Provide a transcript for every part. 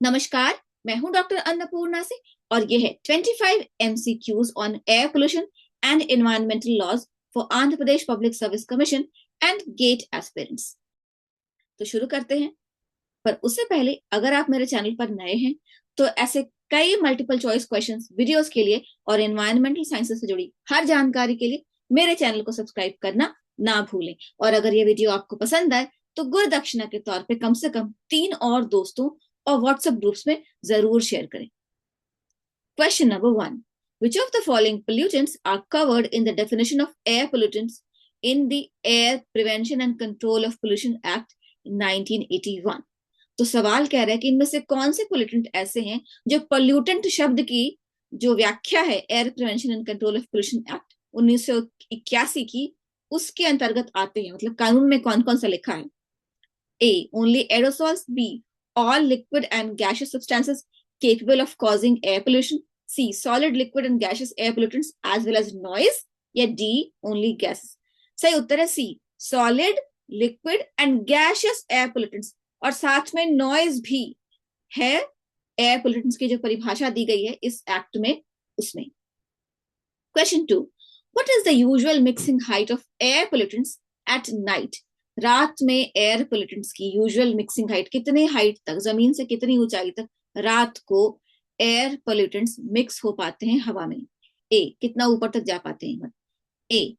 नमस्कार। मैं हूं डॉक्टर अन्नपूर्णा से और ये है 25 MCQs on air pollution and environmental laws for Andhra Pradesh public service commission and GATE aspirants. तो शुरू करते हैं। पर उससे पहले अगर आप मेरे चैनल पर नए हैं तो ऐसे कई मल्टीपल चॉइस क्वेश्चंस वीडियोस के लिए और एनवायरमेंटल साइंसेस से जुड़ी हर जानकारी के लिए मेरे चैनल को सब्सक्राइब करना ना भूलें। और अगर ये वीडियो आपको पसंद आए तो गुरु दक्षिणा के तौर पे कम से कम 3 और दोस्तों और व्हाट्सएप ग्रुप्स में जरूर शेयर करें। Question number 1, which of the following pollutants are covered in the definition of air pollutants in the Air Prevention and Control of Pollution Act 1981? तो सवाल कह रहा है कि इनमें से कौन से पोल्यूटेंट ऐसे हैं जो पोल्यूटेंट शब्द की जो व्याख्या है air prevention and control of pollution act 1981 की उसके अंतर्गत आते हैं, मतलब कानून में कौन कौन सा लिखा है। A, only aerosols. B, all liquid and gaseous substances capable of causing air pollution. C, solid, liquid and gaseous air pollutants as well as noise. या D, only gases. सही उत्तर है C, solid, liquid and gaseous air pollutants, और साथ में noise भी है air pollutants की जो परिभाषा दी गई है इस एक्ट में उसमें। Question 2, what is the usual mixing height of air pollutants at night? रात में एयर पोल्यूटेंट्स की यूजुअल मिक्सिंग हाइट कितने हाइट तक, जमीन से कितनी ऊंचाई तक रात को एयर पोल्यूटेंट्स मिक्स हो पाते हैं हवा में? ए, कितना ऊपर तक जा पाते हैं? ए,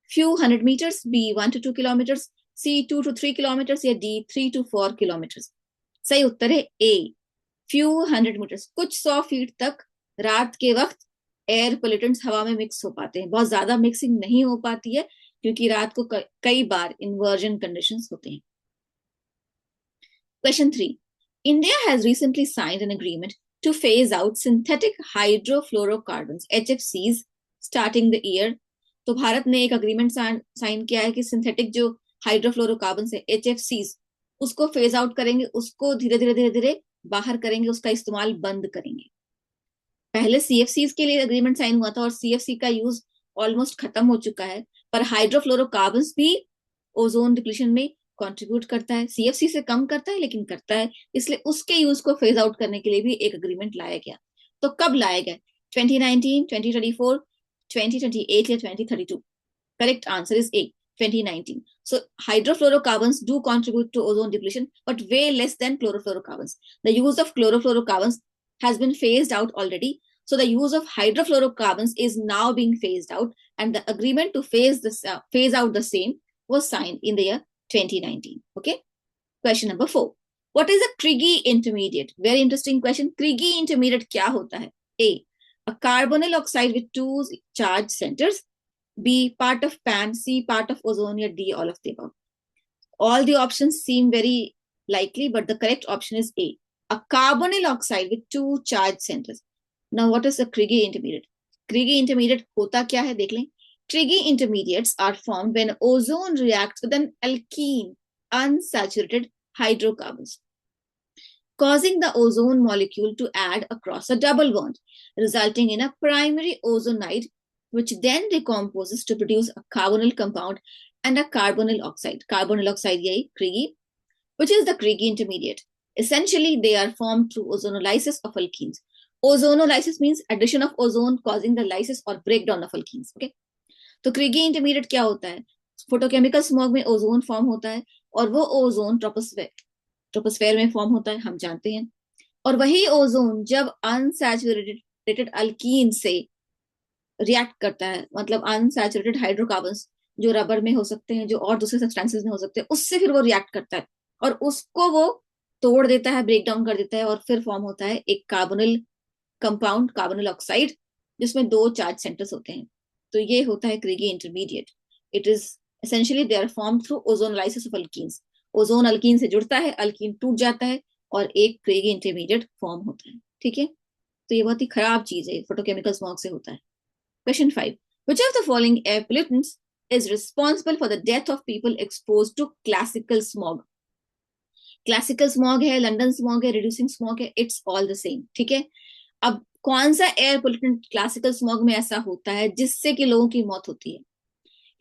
few hundred meters. B, 1 to 2 kilometers. C, 2 to 3 kilometers. या D, 3 to 4 kilometers. सही उत्तर है A, few hundred meters, कुछ 100 फीट तक रात के वक्त एयर पोल्यूटेंट्स हवा में मिक्स हो पाते हैं। बहुत ज्यादा मिक्सिंग नहीं हो पाती है क्योंकि रात को कई बार इन्वर्जन कंडीशंस होते हैं। Question 3, India has recently signed an agreement to phase out synthetic hydrofluorocarbons HFCs starting the year. तो भारत ने एक अग्रीमेंट साइन किया है कि सिंथेटिक जो हाइड्रोफ्लोरोकार्बन है HFCs उसको फेज आउट करेंगे, उसको धीरे धीरे धीरे धीरे बाहर करेंगे, उसका इस्तेमाल बंद करेंगे। पहले CFCs के लिए अग्रीमेंट साइन हुआ था और CFC का यूज ऑलमोस्ट खत्म हो चुका है, पर हाइड्रोफ्लोरोकार्बन भी ओजोन डिप्लीशन में कंट्रीब्यूट करता है। CFC से कम करता है लेकिन करता है, इसलिए उसके यूज को फेज आउट करने के लिए भी एक अग्रीमेंट लाया गया। तो कब लाया गया? 2019, 2024, 2028 या 2032? Correct answer is A, 2019. So hydrofluorocarbons do contribute to ozone depletion, but way less than chlorofluorocarbons. The use of chlorofluorocarbons has been phased out already. So the use of hydrofluorocarbons is now being phased out, and the agreement to phase out the same was signed in the year 2019. Okay. Question number 4. What is a Krigi intermediate? Very interesting question. Krigi intermediate क्या होता है? A, a carbonyl oxide with 2 charge centers. B, part of PAN. C, part of ozone. या D, all of the above? All the options seem very likely, but the correct option is A, a carbonyl oxide with 2 charge centers. Now, what is a Krigi intermediate? Krigi intermediate होता क्या है देख लें। Krigi intermediates are formed when ozone reacts with an alkene unsaturated hydrocarbons, causing the ozone molecule to add across a double bond, resulting in a primary ozonide, which then decomposes to produce a carbonyl compound and a carbonyl oxide. Carbonyl oxide yahi Krigi, which is the Krigi intermediate. Essentially, they are formed through ozonolysis of alkenes. Ozonolysis means addition of ozone causing the lysis or breakdown of alkenes. Okay. तो क्रिगी intermediate क्या होता है? Photochemical smog में ozone form होता है और वो ozone troposphere में फॉर्म होता है, हम जानते हैं। और वही ओजोन जब अनसैचुरेटेड अल्कीन से रिएक्ट करता है, मतलब अनसैचुरेटेड हाइड्रोकार्बन्स जो रबर में हो सकते हैं, जो और दूसरे सब्सटेंसेस में हो सकते हैं, उससे फिर वो रिएक्ट करता है और उसको वो तोड़ देता है, ब्रेक डाउन कर देता है और फिर फॉर्म होता है एक कार्बोनिल कंपाउंड, कार्बोनिल ऑक्साइड, जिसमें 2 चार्ज सेंटर्स होते हैं। तो ये होता है Criegee intermediate. It is essentially they are form through ozonolysis of alkenes. Ozone alkene से जुड़ता है, अल्कीन टूट जाता है और एक क्रिगी इंटरमीडिएट फॉर्म होता है। ठीक है, तो ये बहुत ही खराब चीज है, फोटोकेमिकल स्मॉग से होता है। Question 5. Which of the following air pollutants is responsible for the death of people exposed to classical smog? Classical smog है, लंदन smog है, reducing smog है, it's all the same. ठीक है, अब कौन सा एयर पोल्यूटेंट क्लासिकल स्मॉग में ऐसा होता है जिससे कि लोगों की मौत होती है?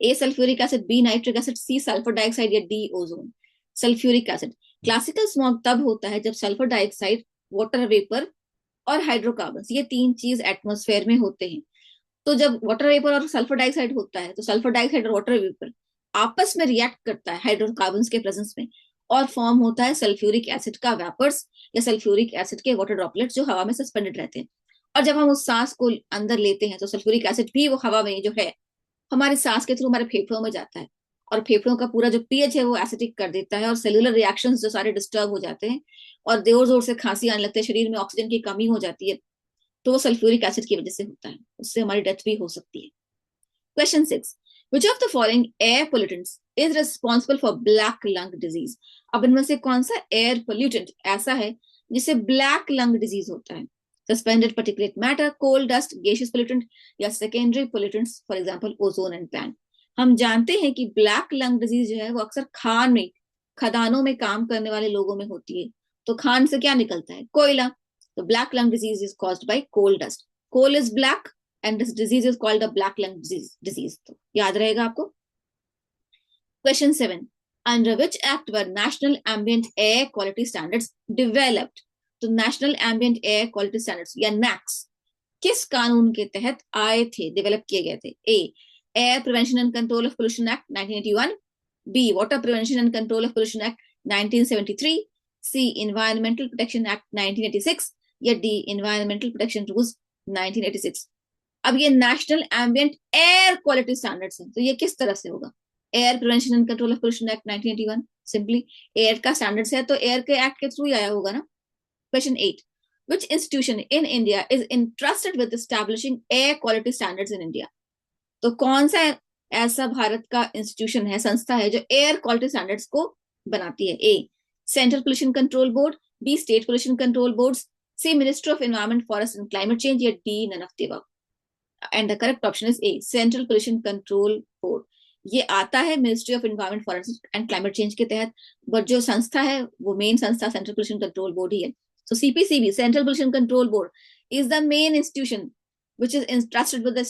A, sulphuric acid, B, nitric acid, C, sulphur dioxide या D, ozone. Sulphuric acid. Classical smog तब होता है जब सल्फर डाइऑक्साइड वाटर वेपर और हाइड्रोकार्बन, ये तीन चीज एटमोस्फेयर में होते हैं। तो जब वाटर वेपर और सल्फर डाइऑक्साइड होता है तो सल्फर डाइऑक्साइड और वाटर वेपर आपस में रिएक्ट करता है हाइड्रोकार्बन के प्रेजेंस में, और फॉर्म होता है सल्फ्यूरिक एसिड का वेपर्स या सल्फ्यूरिक एसिड के वाटर ड्रॉपलेट्स जो हवा में सस्पेंडेड रहते हैं। और जब हम उस सांस को अंदर लेते हैं तो सल्फ्यूरिक एसिड भी वो हवा में जो है हमारे सांस के थ्रू हमारे फेफड़ों में जाता है, और फेफड़ों का पूरा जो पीएच है वो एसिडिक कर देता है, और सेलुलर रिएक्शंस जो सारे डिस्टर्ब हो जाते हैं, और जोर जोर से खांसी आने लगती है, शरीर में ऑक्सीजन की कमी हो जाती है, तो वो सल्फ्यूरिक एसिड की वजह से होता है, उससे हमारी डेथ भी हो सकती है। Question 6, which of the following air pollutants is responsible for black lung disease? अब इनमें से कौन सा एयर पोल्यूटेंट ऐसा है जिससे ब्लैक लंग डिजीज होता है? Suspended particulate matter, coal dust, gaseous pollutant या secondary pollutants, for example ozone and plan. हम जानते हैं कि ब्लैक लंग डिजीज जो है वो अक्सर खान में, खदानों में काम करने वाले लोगों में होती है। तो खान से क्या निकलता है? कोयला। तो black lung disease is caused by coal dust. Coal is black and this disease is called the black lung disease. तो याद रहेगा आपको। Question 7, under which act were national ambient air quality standards developed? तो national ambient air quality standards या NAQS किस कानून के तहत आए थे, डेवलप किए गए थे? A, Air Prevention and Control of Pollution Act 1981, B, Water Prevention and Control of Pollution Act 1973, C, Environmental Protection Act 1986 या D, Environmental Protection Rules 1986। अब ये national ambient air quality standards हैं, तो ये किस तरह से होगा? Air prevention and control of pollution act 1981, simply air का स्टैंडर्ड्स है तो एयर के एक्ट के थ्रू ही आया होगा ना। Question 8, which institution in India is entrusted with establishing air quality standards in India? तो कौन सा ऐसा भारत का इंस्टीट्यूशन है, संस्था है जो एयर क्वालिटी स्टैंडर्ड्स को बनाती है? A, central pollution control board, B, state pollution control board, C, ministry of environment forest and climate change या D, none of the above. And the correct option is A, central pollution control board. ये आता है ministry of environment forest and climate change के तहत, but जो संस्था है वो मेन संस्था सेंट्रल पोल्यूशन कंट्रोल बोर्ड ही है। So CPCB, Central Pollution Control Board, is the main institution which is entrusted with the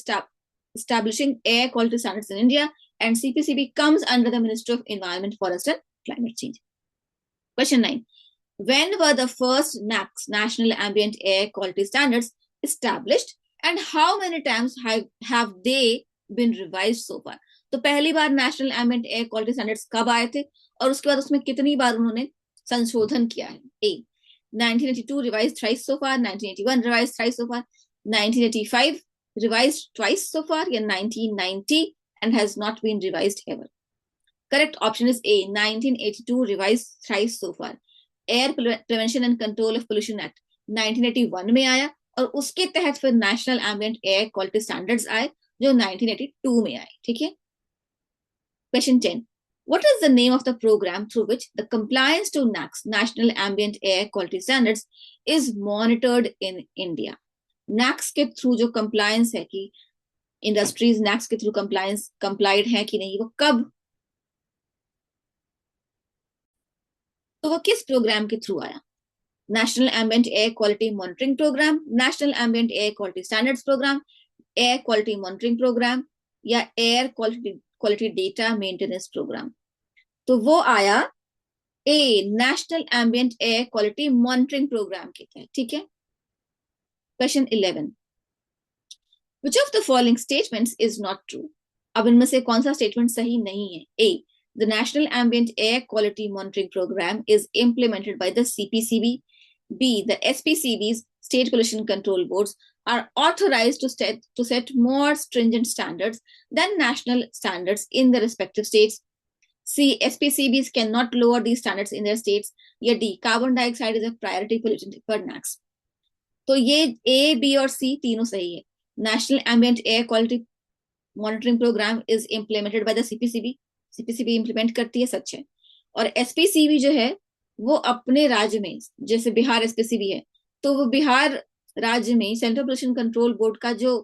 establishing air quality standards in India, and CPCB comes under the Ministry of Environment, Forest and Climate Change. Question 9. When were the first NAQS, National Ambient Air Quality Standards, established, and how many times have they been revised so far? तो पहली बार national ambient air quality standards कब आए थे और उसके बाद उसमें कितनी बार उन्होंने संशोधन किया है? ए, 1982 revised thrice so far, 1981 revised thrice so far, 1985 revised twice so far, या 1990 and has not been revised ever? Correct option is A, 1982 revised thrice so far. Air Prevention and Control of Pollution Act 1981 में आया और उसके तहत फिर national ambient air quality standards आए जो 1982 में आए। ठीक है। Question 10, what is the name of the program through which the compliance to NAQS, National Ambient Air Quality Standards, is monitored in India? NAQS के थ्रू जो compliance है कि इंडस्ट्रीज NAQS के थ्रू complied है कि नहीं, वो कब, तो वो किस प्रोग्राम के थ्रू आया? National ambient air quality monitoring programme, national ambient air quality standards programme, air quality monitoring programme या air quality data maintenance programme? तो वो आया A, national ambient air quality monitoring programme के तहत। ठीक है। Question 11, which of the following statements is not true? अब इनमें से कौन सा स्टेटमेंट सही नहीं है? A, the national ambient air quality monitoring programme is implemented by the CPCB. B, the SPCBs, state pollution control boards, are authorized to set more stringent standards than national standards in the respective states. C, SPCBs cannot lower these standards in their states. या D, carbon dioxide is a priority pollutant per NAQS. तो ये A, B और C तीनों सही है। National Ambient Air Quality Monitoring Program is implemented by the CPCB. CPCB implement करती है, सच है। और SPCB जो है वो अपने राज्य में, जैसे बिहार SPCB है, तो वो बिहार राज्य में सेंट्रल पोल्यूशन कंट्रोल बोर्ड का जो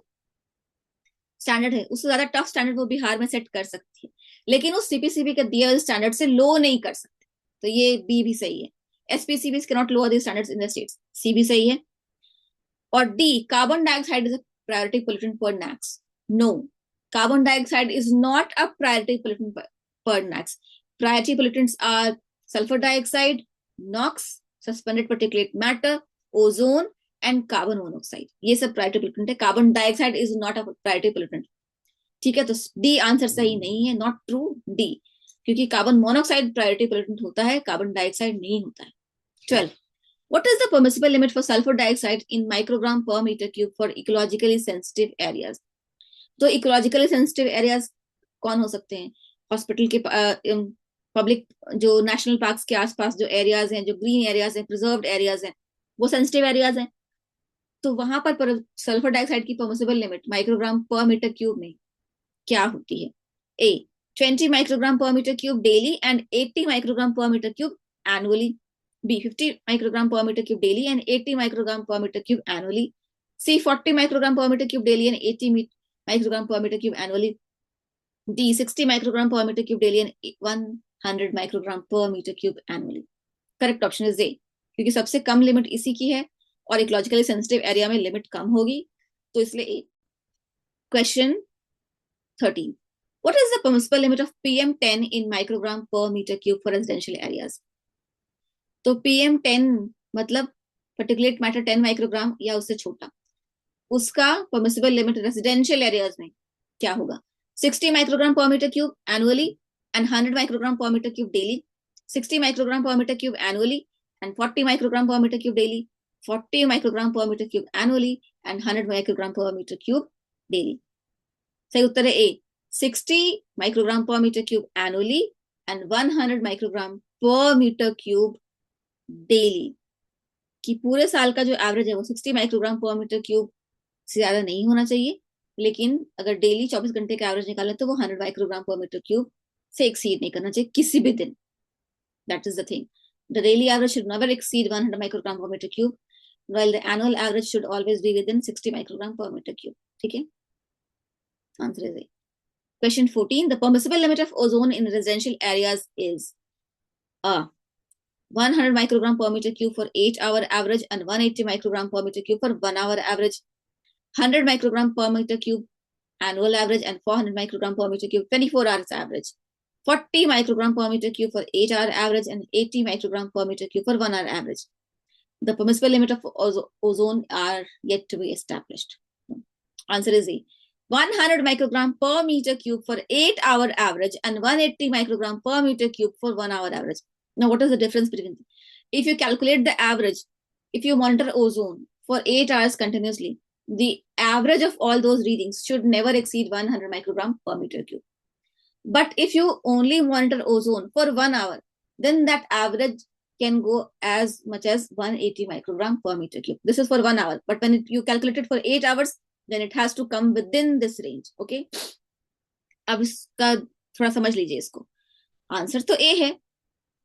स्टैंडर्ड है उससे ज्यादा टफ स्टैंडर्ड वो बिहार में सेट कर सकती है, लेकिन उस CPCB के दिए हुए स्टैंडर्ड से लो नहीं कर सकते। तो ये बी भी सही है। SPCBs cannot lower these standards in the states, सी भी सही है। और D, carbon dioxide is a priority pollutant per NAQS. No, carbon dioxide is not a priority pollutant per NAQS. Priority pollutants are sulfur dioxide, NOx, suspended particulate matter, ozone and carbon monoxide, ये सब priority pollutant है। Carbon dioxide is not a priority pollutant. ठीक है, तो D answer सही नहीं है, not true D, क्योंकि कार्बन मोनोऑक्साइड प्रायोरिटी पोल्यूटेंट होता है, कार्बन डाइऑक्साइड नहीं होता है। 12. What is the permissible limit for sulfur dioxide in microgram per meter cube for ecologically sensitive areas? तो इकोलॉजिकली सेंसिटिव एरियाज कौन हो सकते हैं? हॉस्पिटल के पब्लिक जो नेशनल पार्क्स के आसपास जो एरियाज हैं, जो ग्रीन एरियाज हैं, प्रिजर्व्ड एरियाज हैं, वो सेंसिटिव एरियाज हैं। तो वहां पर सल्फर डाइऑक्साइड की permissible limit microgram per metre cube में क्या होती है? A 20 microgram per metre cube daily and 80 microgram per metre cube annually. B 50 microgram per metre cube daily and 80 microgram per metre cube annually. C 40 microgram per metre cube daily and 80 microgram per metre cube annually. D 60 microgram per metre cube daily and 100 microgram per metre cube annually. Correct option is A, क्योंकि सबसे कम limit इसी की है और ecologically sensitive area में limit कम होगी, तो इसलिए। Question 13. What is the permissible limit of PM10 in microgram per meter cube for residential areas? तो PM10 मतलब पर्टिकुलेट मैटर 10 माइक्रोग्राम या उससे छोटा, उसका परमिसिबल लिमिट रेजिडेंशियल एरियाज में क्या होगा? 60 microgram per metre cube annually and 100 microgram per metre cube daily. 60 microgram per metre cube annually and 40 microgram per metre cube daily. 40 microgram per metre cube annually and 100 microgram per metre cube daily. सही उत्तर है A 60 microgram per metre cube annually and 100 microgram per metre cube daily. कि पूरे साल का जो average है वो 60 माइक्रोग्राम पर मीटर क्यूब से ज्यादा नहीं होना चाहिए, लेकिन अगर डेली 24 घंटे का एवरेज निकाले तो वो 100 माइक्रोग्राम पर मीटर क्यूब से एक्सीड नहीं करना चाहिए किसी भी दिन। That is the thing, the daily average should never exceed 100 microgram per metre cube, while the annual average should always be within 60 microgram per meter cube. ठीक है, answer is a. Question 14. The permissible limit of ozone in residential areas is A 100 microgram per meter cube for 8-hour average and 180 microgram per meter cube for 1 hour average. 100 microgram per meter cube annual average and 400 microgram per meter cube 24 hours average. 40 microgram per meter cube for 8-hour average and 80 microgram per meter cube for 1 hour average. The permissible limit of ozone are yet to be established. Answer is A 100 microgram per meter cube for 8-hour average and 180 microgram per meter cube for 1 hour average. Now, what is the difference between them? If you calculate the average, if you monitor ozone for 8 hours continuously, the average of all those readings should never exceed 100 microgram per meter cube. But if you only monitor ozone for 1 hour, then that average can go as much as 180 microgram per meter cube. This is for 1 hour. But when you calculate it for 8 hours, then it has to come within this range. Okay, अब इसका थोड़ा समझ लीजिए इसको। Answer तो ए है,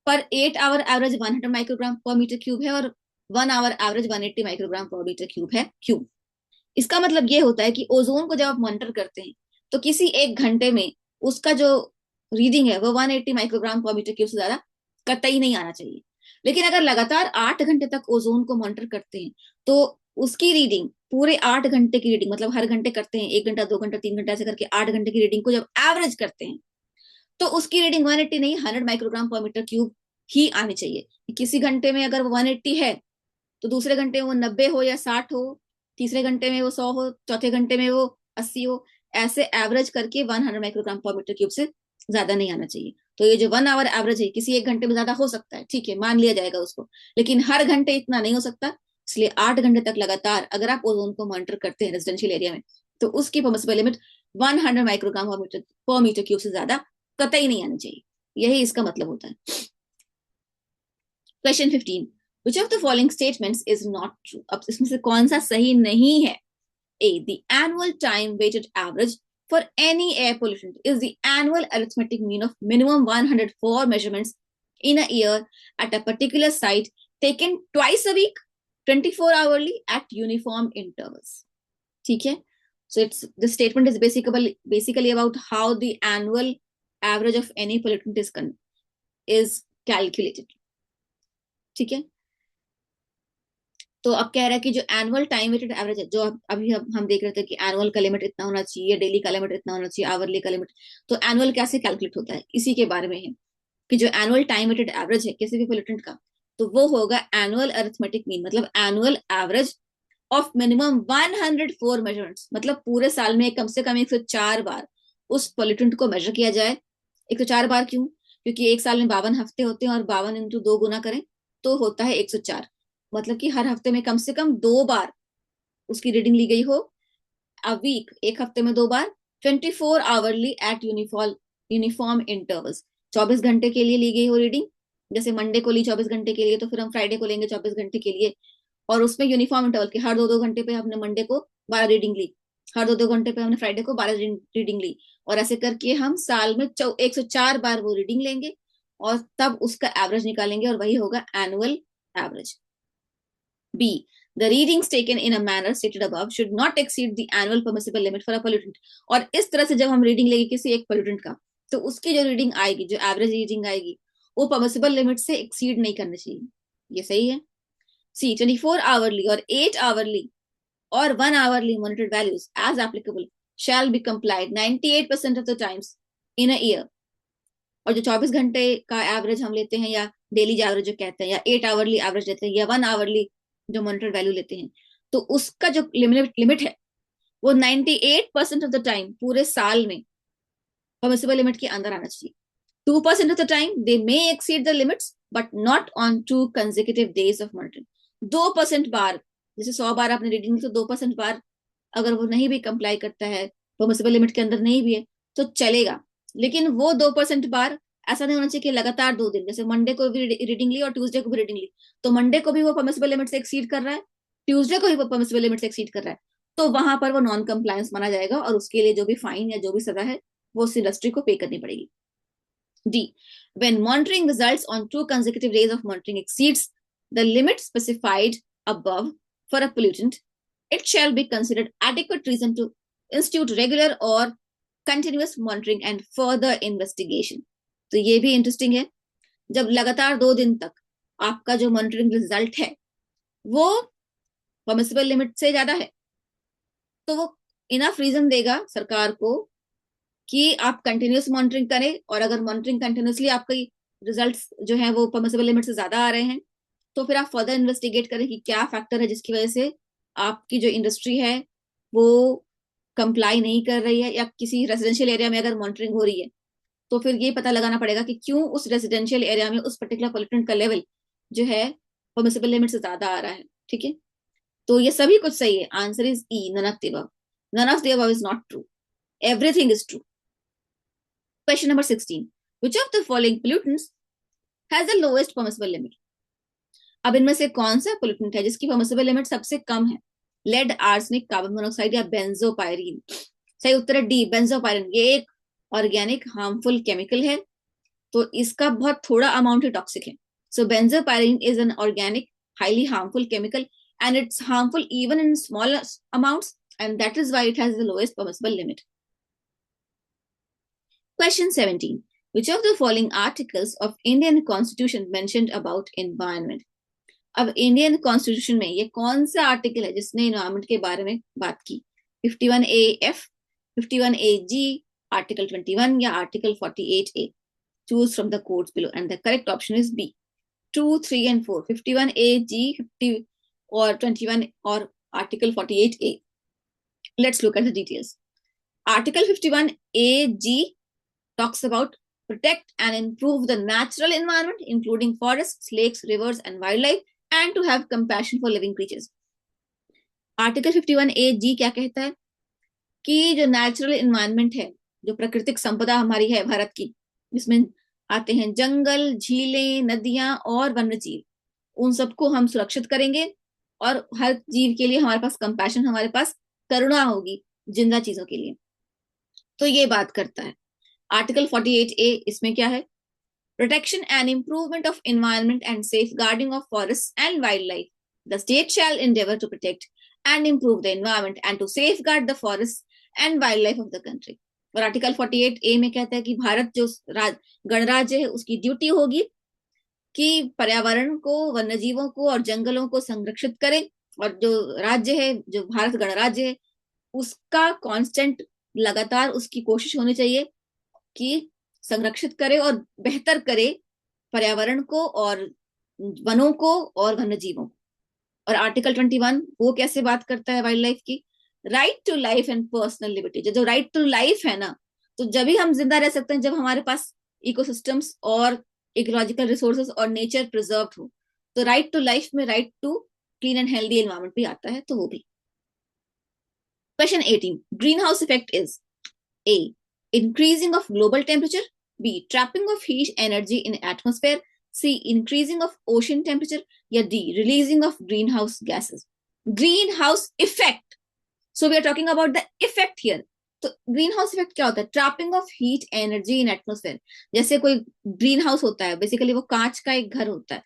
पर 8 our average 100 microgram per metre cube है और 1 our average 180 microgram per metre cube है। क्यों? इसका मतलब ये होता है कि ओजोन को जब आप मॉनिटर करते हैं तो किसी एक घंटे में उसका जो रीडिंग है वो 180 माइक्रोग्राम पर मीटर क्यूब से ज्यादा कतई नहीं आना चाहिए। लेकिन अगर लगातार 8 घंटे तक ओजोन को मॉनिटर करते हैं तो उसकी रीडिंग पूरे 8 घंटे की रीडिंग, मतलब हर घंटे करते हैं, 1 घंटा 2 घंटा 3 घंटा ऐसे करके 8 घंटे की रीडिंग को जब एवरेज करते हैं तो उसकी रीडिंग 180 नहीं 100 माइक्रोग्राम पर मीटर क्यूब ही आनी चाहिए। किसी घंटे में अगर वो 180 है तो दूसरे घंटे में वो 90 हो या 60 हो, तीसरे घंटे में वो 100 हो, चौथे घंटे में वो 80 हो, ऐसे एवरेज करके 100 माइक्रोग्राम पर मीटर क्यूब से ज्यादा नहीं आना चाहिए। तो ये जो 1 आवर एवरेज है किसी एक घंटे में ज्यादा हो सकता है, ठीक है, मान लिया जाएगा उसको, लेकिन हर घंटे इतना नहीं हो सकता। इसलिए 8 घंटे तक लगातार अगर आप ओजोन को मॉनिटर करते हैं रेजिडेंशियल एरिया में तो उसकी permissible limit 100 microgram per metre cube से ज्यादा कतई नहीं आनी चाहिए। यही इसका मतलब होता है। Question 15. Which of the following statements is not true? अब इसमें से कौन सा सही नहीं है? A. The annual time weighted average for any air pollutant is the annual arithmetic mean of minimum 104 measurements in a year at a particular site taken twice a week, 24 hourly at uniform intervals. ठीक है? So the statement is basically about how the annual average of any pollutant is calculated. ठीक है, तो अब कह रहा है कि जो एनुअल टाइम वेटेड एवरेज है, जो अभी हम देख रहे थे कि एनुअल का लिमिट इतना होना चाहिए, डेली का लिमिट इतना होना चाहिए, आवरली का लिमिट, तो एनुअल कैसे कैलकुलेट होता है इसी के बारे में है कि जो एनुअल टाइम वेटेड एवरेज है किसी भी पोल्यूटेंट का तो वो होगा एनुअल अरिथमेटिक मीन, मतलब annual average of minimum 104 measurements, मतलब पूरे साल में कम से कम 104 बार उस पोल्यूटेंट को मेजर किया जाए। 104 बार क्यों? क्योंकि एक साल में 52 हफ्ते होते हैं और 52 × 2 गुना करें तो होता है 104। मतलब कि हर हफ्ते में कम से कम 2 बार उसकी रीडिंग ली गई हो। अ वीक, एक हफ्ते में 2 बार। 24 आवरली एट यूनिफॉर्म इंटरवल्स, 24 घंटे के लिए ली गई हो रीडिंग। जैसे मंडे को ली 24 घंटे के लिए, तो फिर हम फ्राइडे को लेंगे 24 घंटे के लिए। और उसमें यूनिफॉर्म इंटरवल के हर 2-2 घंटे पे हमने मंडे को 12 रीडिंग ली, हर 2-2 घंटे पे हमने फ्राइडे को 12 रीडिंग ली। और ऐसे करके हम साल में 104 बार वो रीडिंग लेंगे और तब उसका एवरेज निकालेंगे और वही होगा annual average. B. The readings taken in a manner stated above should not exceed the annual permissible limit for a pollutant. और इस तरह से जब हम रीडिंग लेंगे किसी एक पोल्यूटेंट का, तो उसकी जो रीडिंग आएगी, जो एवरेज रीडिंग आएगी, वो परमिसिबल लिमिट से एक्सीड नहीं करनी चाहिए। ये सही है। C. 24 आवरली और 8 hourly or 1 hourly monitored values as applicable shall be complied 98% of the times in a year. और जो 24 घंटे का एवरेज हम लेते हैं, या डेली एवरेज जो कहते हैं, या 8 आवरली एवरेज लेते हैं, या 1 आवरली जो मॉनिटर वैल्यू लेते हैं, तो उसका जो लिमिट है वो 98% ऑफ द टाइम पूरे साल में परमिसिबल लिमिट के अंदर आना चाहिए। 2% of the time they may exceed the limits but not on 2 consecutive days of monitoring. 2% बार, जैसे 100 बार आपने रीडिंग ली, तो 2% बार अगर वो नहीं भी कंप्लाई करता है, परमिसिबल लिमिट के अंदर नहीं भी है, तो चलेगा। लेकिन वो 2% बार ऐसा नहीं होना चाहिए कि लगातार 2 दिन, जैसे मंडे को भी रीडिंग ली और ट्यूसडे को भी रीडिंग ली, तो मंडे को भी वो परमिसिबल लिमिट से एक्सीड कर रहा है, ट्यूसडे को भी वो परमिसिबल लिमिट से एक्सीड कर रहा है, तो वहां पर वो नॉन कंप्लायंस माना जाएगा और उसके लिए जो भी फाइन या जो भी सजा है वो उस इंडस्ट्री को पे करनी पड़ेगी। D. When monitoring results on 2 consecutive days of monitoring exceeds the limit specified above for a pollutant, it shall be considered adequate reason to institute regular or continuous monitoring and further investigation. तो ये भी interesting है। जब लगातार 2 दिन तक आपका जो मॉनिटरिंग रिजल्ट है वो परमिसिबल लिमिट से ज्यादा है, तो वो इनफ रीजन देगा सरकार को कि आप कंटिन्यूस मॉनिटरिंग करें। और अगर मॉनिटरिंग कंटिन्यूसली आपकी रिजल्ट्स जो है वो परमिसिबल लिमिट से ज्यादा आ रहे हैं, तो फिर आप फर्दर इन्वेस्टिगेट करें कि क्या फैक्टर है जिसकी वजह से आपकी जो इंडस्ट्री है वो कंप्लाई नहीं कर रही है, या किसी रेजिडेंशियल एरिया में अगर मॉनिटरिंग हो रही है तो फिर ये पता लगाना पड़ेगा कि क्यों उस रेजिडेंशियल एरिया में उस पर्टिकुलर पोल्यूटेंट का लेवल जो है परमिसिबल लिमिट से ज्यादा आ रहा है। ठीक है, तो ये सभी कुछ सही है। Answer is E, none of the above. None of the above is not true, everything is true. Question number 16. Which of the following pollutants has the lowest permissible limit? अब इनमें से कौन सा पोल्यूटेंट है जिसकी परमिसिबल लिमिट सबसे कम है? Lead, arsenic, carbon monoxide या बेंजोपायरीन? सही उत्तर है डी, बेंजोपायरीन। ये एक ऑर्गेनिक हार्मफुल केमिकल है, तो इसका बहुत थोड़ा अमाउंट ही टॉक्सिक है। So benzopyrene is an organic highly harmful chemical and it's harmful even in small amounts, and that is why it has the lowest permissible limit. Question 17. Which of the following articles of Indian Constitution mentioned about environment? अब Indian constitution में ये कौन सा article है जिसने environment के बारे में बात की? 51A(f), 51A(g), आर्टिकल 21 या article 48A? Choose from the codes below and the correct option is B. 2, 3 and 4, 51A(g), 50 or 21 or article 48A. Let's look at the details. Article 51A(g) talks about protect and improve the natural environment, including forests, lakes, rivers, and wildlife, and to have compassion for living creatures. Article 51A(g) क्या कहता है कि जो natural environment है, जो प्राकृतिक संपदा हमारी है भारत की, जिसमें आते हैं जंगल, झीलें, नदियां और वन्य जीव, उन सबको हम सुरक्षित करेंगे और हर जीव के लिए हमारे पास कंपैशन, हमारे पास करुणा होगी जिंदा चीजों के लिए। तो ये बात करता है आर्टिकल 48A। इसमें क्या है? Protection and improvement of environment and safeguarding of forest and wildlife. The state shall endeavour to protect and improve the environment and to safeguard the forest and wildlife of the country. और article 48A में कहता है कि भारत जो गणराज्य है उसकी duty होगी कि पर्यावरण को, वन्यजीवों को और जंगलों को संरक्षित करे, और जो राज्य है, जो भारत गणराज्य है, उसका कांस्टेंट लगातार उसकी कोशिश होनी चाहिए कि संरक्षित करे और बेहतर करे पर्यावरण को और वनों को और वन्य जीवों को। और आर्टिकल 21 वो कैसे बात करता है वाइल्ड लाइफ की? Right to life and personal liberty. जो राइट टू लाइफ है ना, तो जब भी हम जिंदा रह सकते हैं जब हमारे पास इकोसिस्टम्स और इकोलॉजिकल रिसोर्सेज और नेचर प्रिजर्व हो। तो राइट टू लाइफ में right to clean and healthy environment भी आता है, तो वो भी। Question 18, greenhouse effect is A, increasing of global temperature, B, trapping of heat energy in atmosphere, C, increasing of ocean temperature, या D, releasing of greenhouse gases. Greenhouse effect. So we are talking about the effect here. तो green house effect क्या होता है? Trapping of heat energy in atmosphere. जैसे कोई green house होता है, basically वो कांच का एक घर होता है,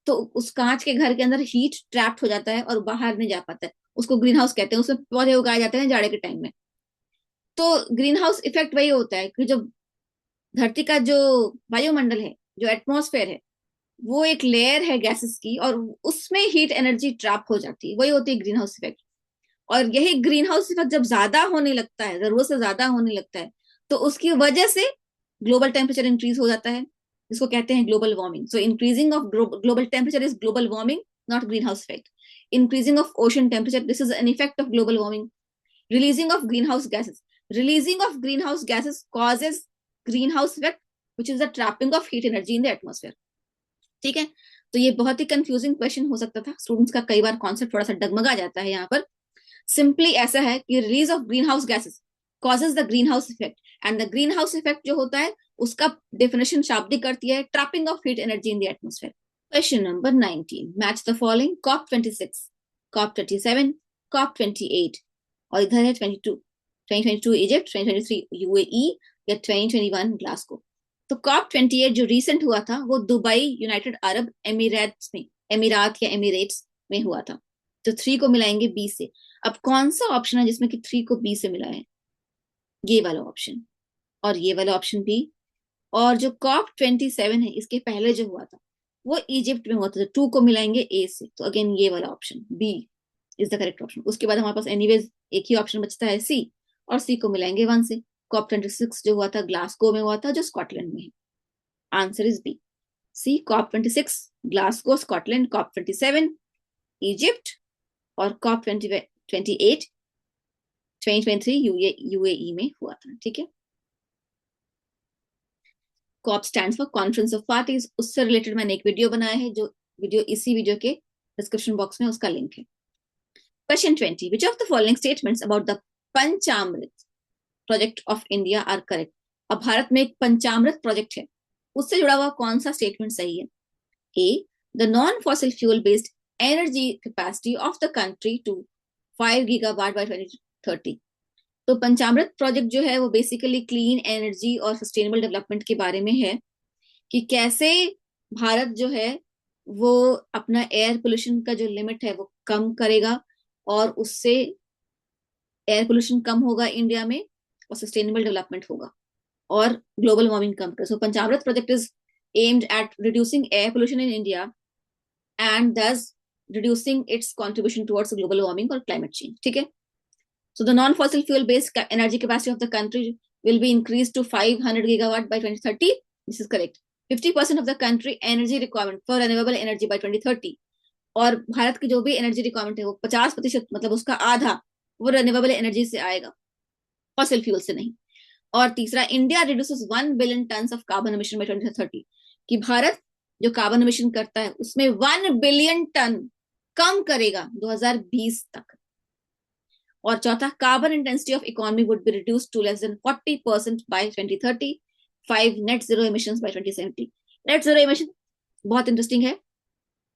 तो उस कांच के घर के अंदर हीट ट्रैप्ड हो जाता है और बाहर नहीं जा पाता है, उसको ग्रीन हाउस कहते हैं। उसमें पौधे उगाए जाते हैं जाड़े के टाइम में। तो ग्रीन हाउस इफेक्ट वही होता है कि जो धरती का जो वायुमंडल है, जो एटमॉस्फेयर है, वो एक लेयर है गैसेस की, और उसमें हीट एनर्जी ट्रैप हो जाती है, वही होती है ग्रीन हाउस इफेक्ट। और यही ग्रीन हाउस इफेक्ट जब ज्यादा होने लगता है, जरूरत से ज्यादा होने लगता है, तो उसकी वजह से ग्लोबल टेम्परेचर इंक्रीज हो जाता है, जिसको कहते हैं global warming. So increasing of global temperature is global warming, not green house effect. Increasing of ocean temperature, this is an effect of global warming. Releasing of greenhouse gases. Releasing of greenhouse gases causes greenhouse effect, which is the trapping of heat energy in the atmosphere. ठीक है, तो ये बहुत ही confusing question हो सकता था students का, कई बार कॉन्सेप्ट थोड़ा सा डगमगा जाता है यहाँ पर। सिंपली ऐसा है कि release of greenhouse gases causes the greenhouse effect, and the greenhouse effect जो होता है उसका डेफिनेशन शाब्दिक करती है trapping of heat energy in the atmosphere. Question number 19, match the following: COP 26, COP 27, COP 28, और इधर है 2022 इजिप्ट, 2023 यूएई, या 2021 ग्लासगो। तो कॉप 28 जो रिसेंट हुआ था वो दुबई, यूनाइटेड अरब एमिरेट्स में, एमिरात या एमिरेट्स में हुआ था। तो 3 को मिलाएंगे बी से। अब कौन सा ऑप्शन है जिसमें कि 3 को बी से मिलाएं? ये वाला ऑप्शन और ये वाला ऑप्शन भी। और जो कॉप 27 है इसके पहले जो हुआ था वो इजिप्ट में हुआ था, तो 2 को मिलाएंगे ए से। तो अगेन ये वाला option B is the correct option. उसके बाद हमारे पास एनीवेज एक ही ऑप्शन बचता है सी, और सी को मिलाएंगे 1 से। कॉप 26 जो हुआ था ग्लासगो में हुआ था, जो स्कॉटलैंड में है। Answer is B, C, COP 26 Glasgow Scotland, COP 27 Egypt, और कॉप 28 2023 यूएई में हुआ था। ठीक है, COP stands for conference of parties. उससे रिलेटेड मैंने एक वीडियो बनाया है, जो वीडियो इसी वीडियो के डिस्क्रिप्शन बॉक्स में उसका लिंक है। Question 20, which of the following statements about the Panchamrit project of India are correct? अब भारत में एक पंचामृत प्रोजेक्ट है, उससे जुड़ा हुआ कौन सा स्टेटमेंट सही है? A, the non fossil fuel based energy capacity of the country to 5 gigawatt by 2030। तो पंचामृत प्रोजेक्ट जो है वो बेसिकली क्लीन एनर्जी और सस्टेनेबल डेवलपमेंट के बारे में है, कि कैसे भारत जो है वो अपना एयर पोल्यूशन का जो लिमिट है वो कम करेगा, और उससे एयर पोल्यूशन कम होगा इंडिया में, और सस्टेनेबल डेवलपमेंट होगा, और ग्लोबल वार्मिंग कम करेगा। So Panchamrit project is aimed at reducing air pollution in India and thus reducing its contribution towards global warming or climate change. ठीक है, so the non-fossil fuel based energy capacity of the country will be increased to 500 gigawatt by 2030. This is correct. 50% of the country energy requirement for renewable energy by 2030, और भारत की जो भी energy requirement है वो 50%, मतलब उसका आधा, वो रिन्यूएबल एनर्जी से आएगा, फॉसिल फ्यूल से नहीं। और तीसरा, India reduces 1 billion ton of carbon emission by 2030, कि भारत जो कार्बन एमिशन करता है उसमें 1 बिलियन टन कम करेगा 2020 तक। और चौथा, carbon intensity of economy would be reduce to less than 40% by 2030। 5, net zero emissions by 2070। Net zero emission बहुत इंटरेस्टिंग है।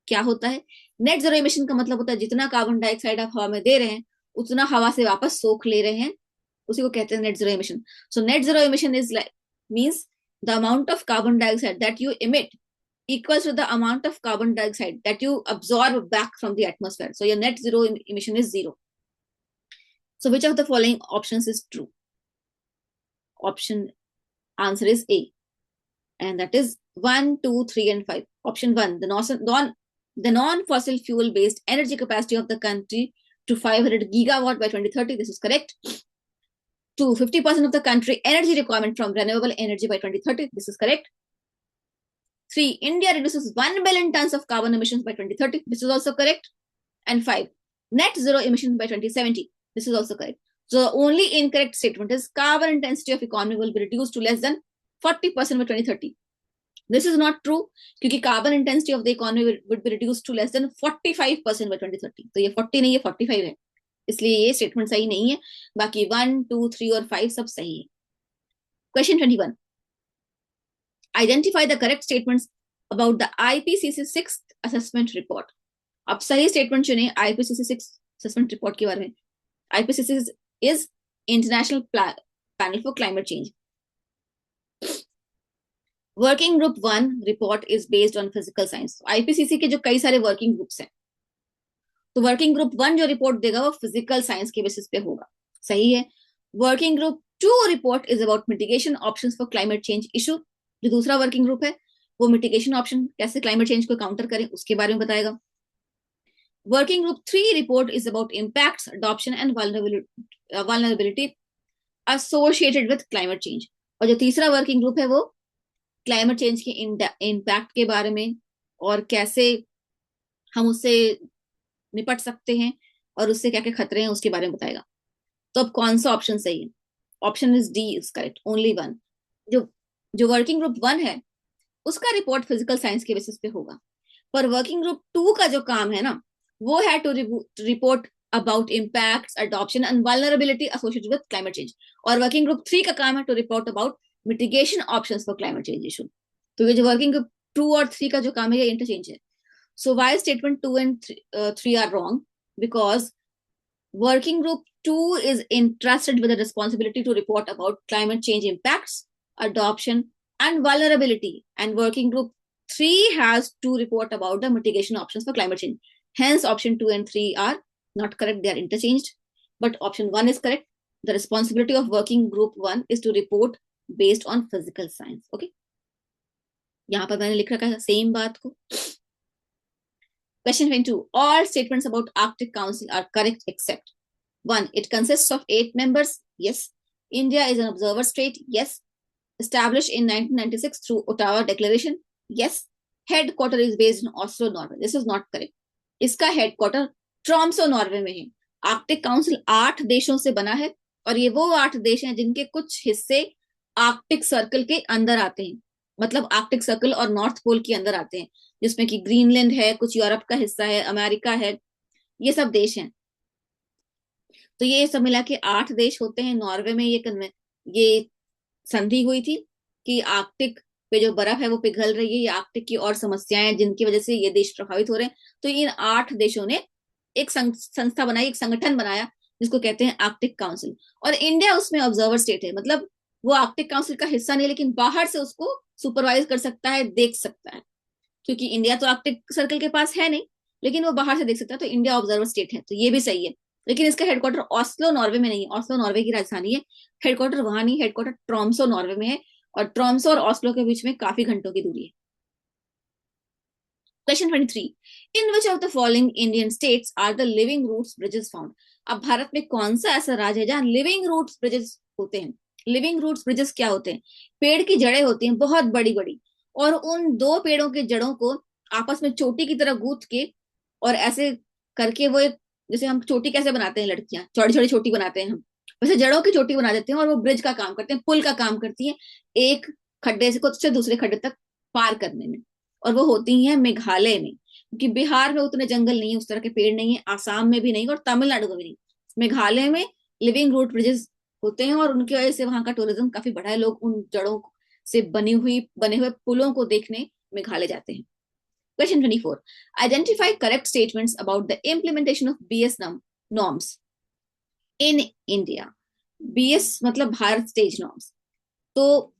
क्या होता है नेट जीरो एमिशन का? मतलब होता है जितना कार्बन डाइऑक्साइड आप हवा में दे रहे हैं उतना हवा से वापस सोख ले रहे हैं, उसी को कहते हैं net zero emission. So net zero emission is like means the amount of carbon dioxide that you emit equals to the amount of carbon dioxide that you absorb back from the atmosphere. So your net zero emission is 0. So which of the following options is true? Option answer is A, and that is 1, 2, 3, and 5. Option 1, the non-fossil fuel based energy capacity of the country to 500 gigawatt by 2030. This is correct. 2, 50% of the country energy requirement from renewable energy by 2030. This is correct. 3, India reduces 1 billion tons of carbon emissions by 2030. This is also correct. And 5, net zero emissions by 2070. This is also correct. So the only incorrect statement is carbon intensity of economy will be reduced to less than 40% by 2030. This is not true क्योंकि carbon intensity of the economy would be reduced to less than 45% by 2030. तो ये 40 नहीं है, 45 है, इसलिए ये statement सही नहीं है. बाकी 1, 2, 3 और 5 सब सही है. Question 21. Identify the correct statements about the IPCC 6th assessment report. अब सही स्टेटमेंट चुने IPCC 6th assessment report के बारे में. IPCC is International Panel for Climate Change. Working group 1 report is based on physical science. IPCC के जो कई सारे वर्किंग ग्रुप्स हैं, तो वर्किंग ग्रुप 1 जो रिपोर्ट देगा वो फिजिकल साइंस के बेसिस पे होगा. सही है. Working group 2 report is about mitigation options for climate change issue. जो दूसरा वर्किंग ग्रुप है वो मिटिगेशन ऑप्शन, कैसे क्लाइमेट चेंज को काउंटर करें उसके बारे में बताएगा. Working group 3 report is about impacts, adoption and vulnerability associated with climate change. और जो तीसरा वर्किंग ग्रुप है वो क्लाइमेट चेंज के इम्पैक्ट के बारे में और कैसे हम उससे निपट सकते हैं और उससे क्या क्या खतरे हैं उसके बारे में बताएगा. तो अब कौन सा ऑप्शन सही है? Option is D is correct, only 1. जो वर्किंग ग्रुप 1 है उसका रिपोर्ट फिजिकल साइंस के बेसिस पे होगा, पर वर्किंग ग्रुप 2 का जो काम है ना वो है to report about impacts, adoption and vulnerability associated with climate change. और वर्किंग ग्रुप 3 का काम है to report about mitigation options for climate change issue. तो ये जो वर्किंग ग्रुप 2 और 3 का जो काम है ये इंटरचेंज है. So why statement 2 and 3 are wrong? Because working group 2 is entrusted with the responsibility to report about climate change impacts, adoption and vulnerability, and working group 3 has to report about the mitigation options for climate change. Hence option 2 and 3 are not correct, they are interchanged, but option 1 is correct. The responsibility of working group 1 is to report based on physical science. Okay, यहाँ पर मैंने लिख रखा है same बात को. Question 22. All statements about Arctic Council are correct except 1. It consists of 8 members. Yes. India is an observer state. Yes. Established in 1996 through Ottawa Declaration. Yes. Headquarter is based in Oslo, Norway. This is not correct. इसका headquarter Tromsø Norway में है. Arctic council 8 देशों से बना है और ये वो 8 देश हैं जिनके कुछ हिस्से आर्कटिक सर्कल के अंदर आते हैं. मतलब आर्कटिक सर्कल और नॉर्थ पोल के अंदर आते हैं, जिसमें कि ग्रीनलैंड है, कुछ यूरोप का हिस्सा है, अमेरिका है, ये सब देश हैं. तो ये सब मिला के 8 देश होते हैं. नॉर्वे में ये संधि हुई थी कि आर्कटिक पे जो बर्फ है वो पिघल रही है, ये आर्कटिक की और समस्याएं हैं जिनकी वजह से ये देश प्रभावित हो रहे हैं. तो इन 8 देशों ने एक संस्था बनाई, एक संगठन बनाया जिसको कहते हैं आर्कटिक काउंसिल. और इंडिया उसमें ऑब्जर्वर स्टेट है. मतलब वो आर्कटिक काउंसिल का हिस्सा नहीं, लेकिन बाहर से उसको सुपरवाइज कर सकता है, देख सकता है, क्योंकि इंडिया तो आर्कटिक सर्कल के पास है नहीं, लेकिन वो बाहर से देख सकता है. तो इंडिया ऑब्जर्वर स्टेट है, तो ये भी सही है. लेकिन इसका हेडक्वार्टर ऑस्लो नॉर्वे में नहीं है. ऑस्लो नॉर्वे की राजधानी है, हेडक्वार्टर वहां नहीं, हेडक्वार्टर ट्रॉम्सो नॉर्वे में है. और ट्रॉम्सो और ऑस्लो के बीच में काफी घंटों की दूरी है. Question 23. In which of the following Indian states are the living roots bridges found? अब भारत में कौन सा ऐसा राज्य है जहां लिविंग रूट्स ब्रिजेस होते हैं? लिविंग रूट्स ब्रिजेस क्या होते हैं? पेड़ की जड़ें होती हैं बहुत बड़ी बड़ी, और उन 2 पेड़ों के जड़ों को आपस में चोटी की तरह गूंथ के और ऐसे करके वो एक, जैसे हम चोटी कैसे बनाते हैं, लड़कियां चौड़ी चौड़ी चोटी बनाते हैं हम, वैसे जड़ों की चोटी बना देते हैं और वो ब्रिज का काम करते हैं, पुल का काम करती है एक खड्डे से दूसरे खड्डे तक पार करने में. और वो होती है मेघालय में, क्योंकि बिहार में उतने जंगल नहीं है, उस तरह के पेड़ नहीं है, आसाम में भी नहीं और तमिलनाडु में भी नहीं. मेघालय में लिविंग रूट ब्रिजेस होते हैं और उनकी वजह से वहां का टूरिज्म काफी बढ़ा है. लोग उन जड़ों से बने हुए पुलों को देखने मेघालय जाते हैं. Question 24. Identify correct statements about the implementation of BS norms in India. BS मतलब भारत स्टेज नॉर्म्स. तो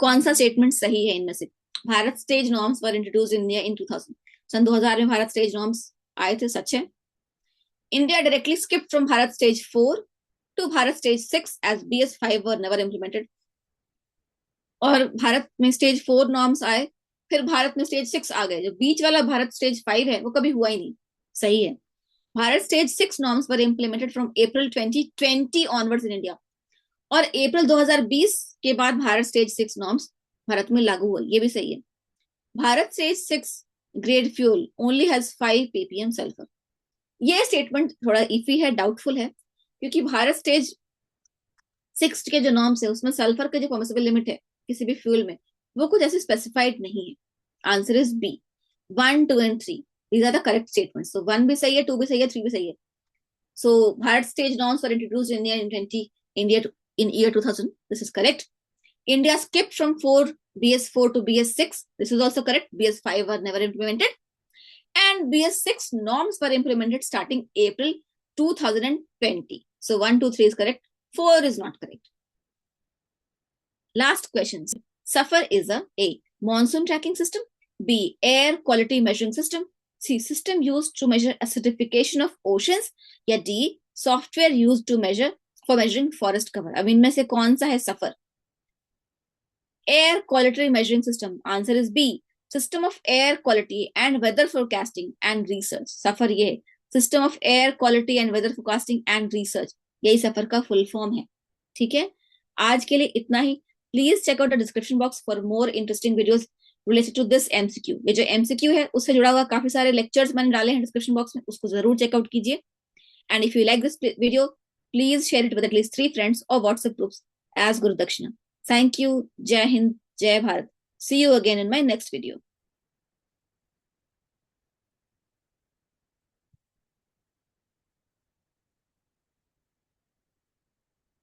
कौन सा स्टेटमेंट सही है इनमें से? Bharat stage norms were introduced in India in 2000. सन 2000 में भारत स्टेज नॉर्म्स आए थे, सच है. India directly skip from Bharat stage 4 to Bharat stage 6 as BS 5 were never implemented. और भारत में स्टेज 4 नॉर्म्स आए, फिर भारत में स्टेज 6 आ गए. जो बीच वाला भारत स्टेज 5 है वो कभी हुआ ही नहीं. सही है. Bharat stage 6 norms were implemented from April 2020 onwards in India. और अप्रैल 2020 के बाद भारत स्टेज 6 नॉर्म्स भारत में लागू हुआ. ये भी सही है. Bharat stage 6 grade fuel only has 5 ppm sulphur. ये स्टेटमेंट थोड़ा इफी है, डाउटफुल है, क्योंकि भारत स्टेज 6 के जो नॉर्म्स है उसमें सल्फर का जो परमिसिबल लिमिट है किसी भी फ्यूल में वो कुछ ऐसे स्पेसिफाइड नहीं है। Answer is B, 1, 2 and 3। These are the correct statement. So 1 भी सही है, 2 भी सही है, 3 भी सही है। So Bharat stage norms were introduced in India in year 2000. This is correct. India skipped from 4 BS4 to BS6. This is also correct. BS5 were never implemented. And BS6 norms were implemented starting April 2020. So 1, 2, 3 is correct. 4 is not correct. Last questions. SAFAR is A. Monsoon tracking system. B. Air quality measuring system. C. System used to measure acidification of oceans. या D. Software used to measure for measuring forest cover. अब इनमें से कौन सा है SAFAR? Air quality measuring system. Answer is B. System of air quality and weather forecasting and research. SAFAR ये है, System of air quality and weather forecasting and research. यही SAFAR का फुल फॉर्म है। ठीक है, आज के लिए इतना ही। Please check out the description box for more interesting videos related to this MCQ. ये जो एमसीक्यू है उससे जुड़ा हुआ काफी सारे लेक्चर्स मैंने डाले हैं डिस्क्रिप्शन बॉक्स में, उसको जरूर चेकआउट कीजिए। And if you like this video, please share it with at least 3 friends और WhatsApp groups as guru dakshina. Thank you. जय हिंद, जय Bharat. See you again in my next video.